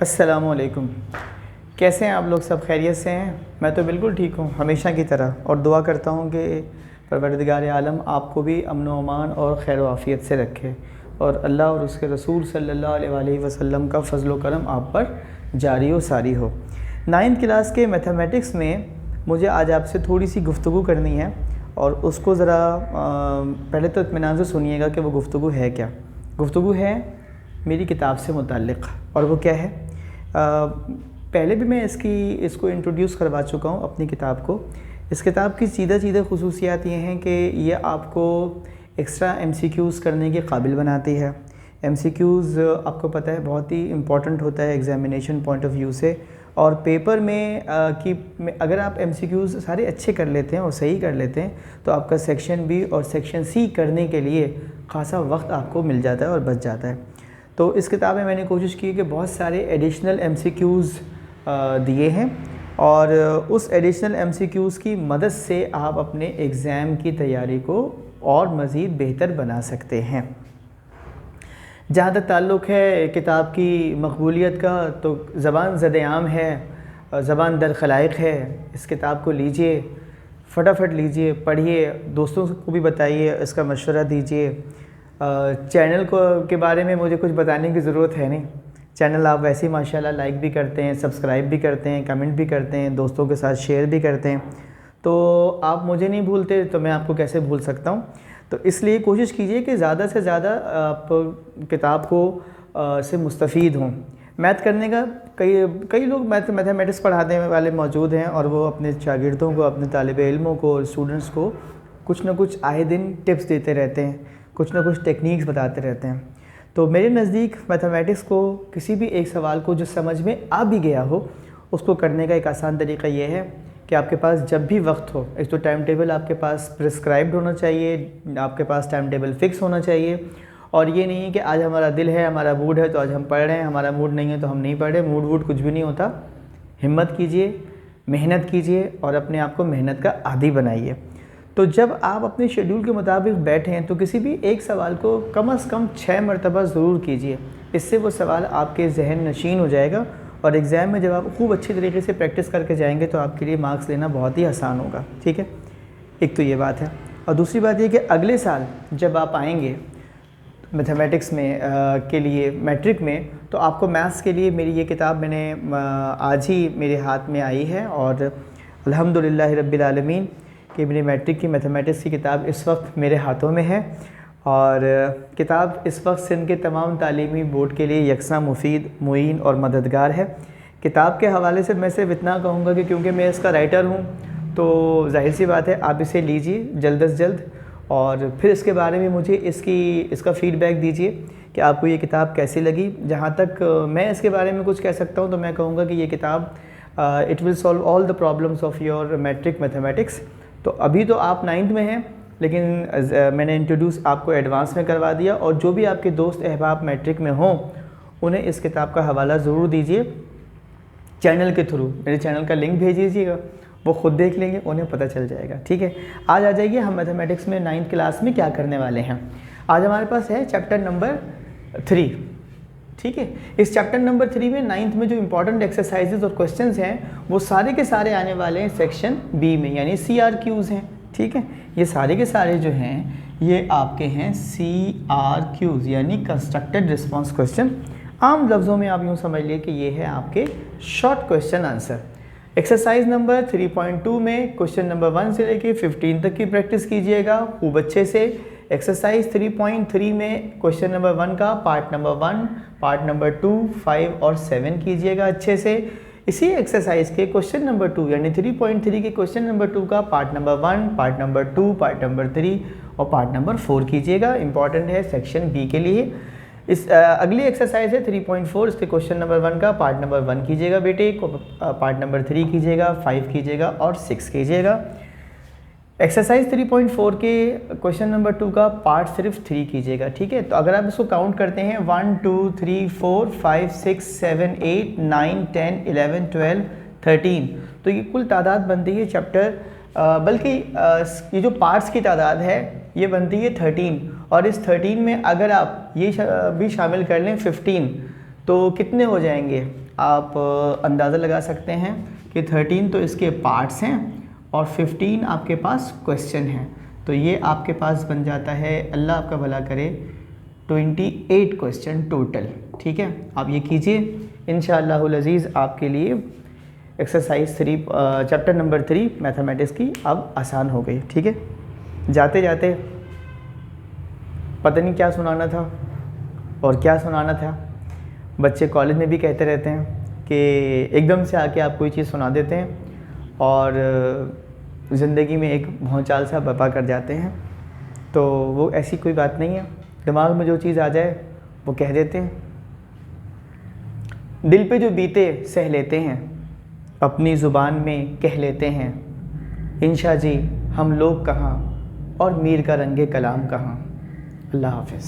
अस्सलामुअलैकुम। कैसे हैं आप लोग? सब खैरियत से हैं? मैं तो बिल्कुल ठीक हूँ, हमेशा की तरह। और दुआ करता हूँ कि परवरदिगार आलम आपको भी अमन व अमान और खैर व आफ़ियत से रखे और अल्लाह और उसके रसूल सल्लल्लाहु अलैहि वसल्लम का फ़ज़ल व करम आप पर जारी व सारी हो। 9th क्लास के मैथमेटिक्स में मुझे आज आपसे थोड़ी सी गुफ्तगू करनी है और उसको ज़रा पहले तो इत्मीनान से सुनिएगा कि वो गुफ्तगू है क्या। गुफ्तगू है मेरी किताब से मुताल्लिक़, और वो क्या है, पहले भी मैं इसको इंट्रोड्यूस करवा चुका हूँ अपनी किताब को। इस किताब की सीधा खुसूसियात ये हैं कि ये आपको एक्स्ट्रा MCQs करने के काबिल बनाती है। MCQs आपको पता है बहुत ही इम्पॉर्टेंट होता है एग्ज़ामिनेशन पॉइंट ऑफ व्यू से, और पेपर में अगर आप MCQs सारे अच्छे कर लेते हैं और सही कर लेते हैं तो आपका सेक्शन B और सेक्शन C करने के लिए ख़ासा वक्त आपको मिल जाता है और बच जाता है। तो इस किताब में मैंने कोशिश की कि बहुत सारे एडिशनल MCQs दिए हैं और उस एडिशनल MCQs की मदद से आप अपने एग्ज़ाम की तैयारी को और मज़ीद बेहतर बना सकते हैं। जहाँ तक ताल्लुक़ है किताब की मकबूलियत का, तो ज़बान ज़द-ए-आम है, ज़बान दर खलाइक़ है। इस किताब को लीजिए, फटाफट लीजिए, पढ़िए, दोस्तों को भी बताइए, इसका मशवरा दीजिए। चैनल के बारे में मुझे कुछ बताने की ज़रूरत है नहीं। चैनल आप वैसे ही माशाल्लाह लाइक भी करते हैं, सब्सक्राइब भी करते हैं, कमेंट भी करते हैं, दोस्तों के साथ शेयर भी करते हैं। तो आप मुझे नहीं भूलते तो मैं आपको कैसे भूल सकता हूँ। तो इसलिए कोशिश कीजिए कि ज़्यादा से ज़्यादा आप किताब को से मुस्तफ़ीद हों। मैथ करने का कई लोग मैथमेटिक्स पढ़ाने वाले मौजूद हैं और वो अपने शागिर्दों को, अपने तालिब इल्मों को, स्टूडेंट्स को कुछ ना कुछ आए दिन टिप्स देते रहते हैं, कुछ ना कुछ टेक्निक्स बताते रहते हैं। तो मेरे नज़दीक मैथमेटिक्स को, किसी भी एक सवाल को जो समझ में आ भी गया हो, उसको करने का एक आसान तरीका ये है कि आपके पास जब भी वक्त हो, एक तो टाइम टेबल आपके पास प्रिस्क्राइब्ड होना चाहिए, आपके पास टाइम टेबल फ़िक्स होना चाहिए। और ये नहीं है कि आज हमारा दिल है, हमारा मूड है तो आज हम पढ़ रहे हैं, हमारा मूड नहीं है तो हम नहीं पढ़ रहे। मूड वूड कुछ भी नहीं होता। हिम्मत कीजिए, मेहनत कीजिए और अपने आप को मेहनत का आदी बनाइए। तो जब आप अपने शेड्यूल के मुताबिक बैठे हैं तो किसी भी एक सवाल को कम से कम 6 मरतबा ज़रूर कीजिए। इससे वो सवाल आपके जहन नशीन हो जाएगा और एग्ज़ाम में जब आप खूब अच्छी तरीके से प्रैक्टिस करके जाएंगे तो आपके लिए मार्क्स लेना बहुत ही आसान होगा। ठीक है, एक तो ये बात है। और दूसरी बात ये कि अगले साल जब आप आएंगे मैथमेटिक्स में के लिए मैट्रिक में, तो आपको मैथ्स के लिए मेरी ये किताब मैंने आज ही मेरे हाथ में आई है और अल्हम्दुलिल्लाह रब्बिल आलमीन कि मेरी मैट्रिक की मैथमेटिक्स की किताब इस वक्त मेरे हाथों में है। और किताब इस वक्त सिंध के तमाम तालीमी बोर्ड के लिए यकसा मुफीद, मुईन और मददगार है। किताब के हवाले से मैं सिर्फ इतना कहूँगा कि क्योंकि मैं इसका राइटर हूँ तो जाहिर सी बात है आप इसे लीजिए जल्द से जल्द, और फिर इसके बारे में मुझे इसका फ़ीडबैक दीजिए कि आपको ये किताब कैसी लगी। जहाँ तक मैं इसके बारे में कुछ कह सकता हूँ तो मैं कहूँगा कि ये किताब it will solve all the problems of your matric mathematics. तो अभी तो आप 9th में हैं, लेकिन मैंने इंट्रोड्यूस आपको एडवांस में करवा दिया, और जो भी आपके दोस्त अहबाब मैट्रिक में हों उन्हें इस किताब का हवाला ज़रूर दीजिए चैनल के थ्रू। मेरे चैनल का लिंक भेज दीजिएगा, वो ख़ुद देख लेंगे, उन्हें पता चल जाएगा। ठीक है, आज आ जाइए हम मैथमेटिक्स में 9th क्लास में क्या करने वाले हैं। आज हमारे पास है चैप्टर नंबर 3। ठीक है, इस चैप्टर नंबर 3 में 9th में जो इंपॉर्टेंट एक्सरसाइजेज और क्वेश्चंस हैं वो सारे के सारे आने वाले हैं सेक्शन B में, यानी CRQs हैं। ठीक है, ये सारे के सारे जो हैं ये आपके हैं CRQs यानी कंस्ट्रक्टेड रिस्पॉन्स क्वेश्चन। आम लफ्ज़ों में आप यूँ समझ लिए कि ये है आपके short question answer. Exercise number 3.2 में क्वेश्चन नंबर 1 से लेके 15 तक की प्रैक्टिस कीजिएगा खूब अच्छे से। एक्सरसाइज 3.3 में क्वेश्चन नंबर 1 का पार्ट नंबर 1, पार्ट नंबर 2, 5 और 7 कीजिएगा अच्छे से। इसी एक्सरसाइज के क्वेश्चन नंबर 2 यानी 3.3 के क्वेश्चन नंबर 2 का part number 1, part number 2, part number 3 और पार्ट नंबर 4 कीजिएगा। इंपॉर्टेंट है सेक्शन B के लिए। इस अगली एक्सरसाइज है 3.4, इसके क्वेश्चन नंबर 1 का पार्ट नंबर 1 कीजिएगा बेटे, पार्ट नंबर 3 कीजिएगा, 5 कीजिएगा और 6 कीजिएगा। एक्सरसाइज 3.4 के क्वेश्चन नंबर 2 का पार्ट सिर्फ 3 कीजिएगा। ठीक है, तो अगर आप इसको काउंट करते हैं 1 2 3 4 5 6 7 8 9 10 11 12 13, तो ये कुल तादाद बनती है चैप्टर बल्कि ये जो पार्ट्स की तादाद है ये बनती है 13, और इस 13 में अगर आप ये भी शामिल कर लें 15, तो कितने हो जाएंगे? आप अंदाज़ा लगा सकते हैं कि 13 तो इसके पार्ट्स हैं और 15 आपके पास क्वेश्चन हैं। तो ये आपके पास बन जाता है, अल्लाह आपका भला करे, 28 क्वेश्चन टोटल। ठीक है, आप ये कीजिए, इंशाअल्लाहुल अज़ीज़ आपके लिए एक्सरसाइज 3 चैप्टर नंबर 3 मैथमेटिक्स की अब आसान हो गई। ठीक है, जाते जाते पता नहीं क्या सुनाना था और क्या सुनाना था। बच्चे कॉलेज में भी कहते रहते हैं कि एकदम से आके आप कोई चीज़ सुना देते हैं और ज़िंदगी में एक भौचाल सा बर्पा कर जाते हैं। तो वो ऐसी कोई बात नहीं है, दिमाग में जो चीज़ आ जाए वो कह देते हैं। दिल पे जो बीते सह लेते हैं, अपनी ज़ुबान में कह लेते हैं। इंशा जी हम लोग कहाँ और मीर का रंगे कलाम कहाँ। अल्लाह हाफ़िज़।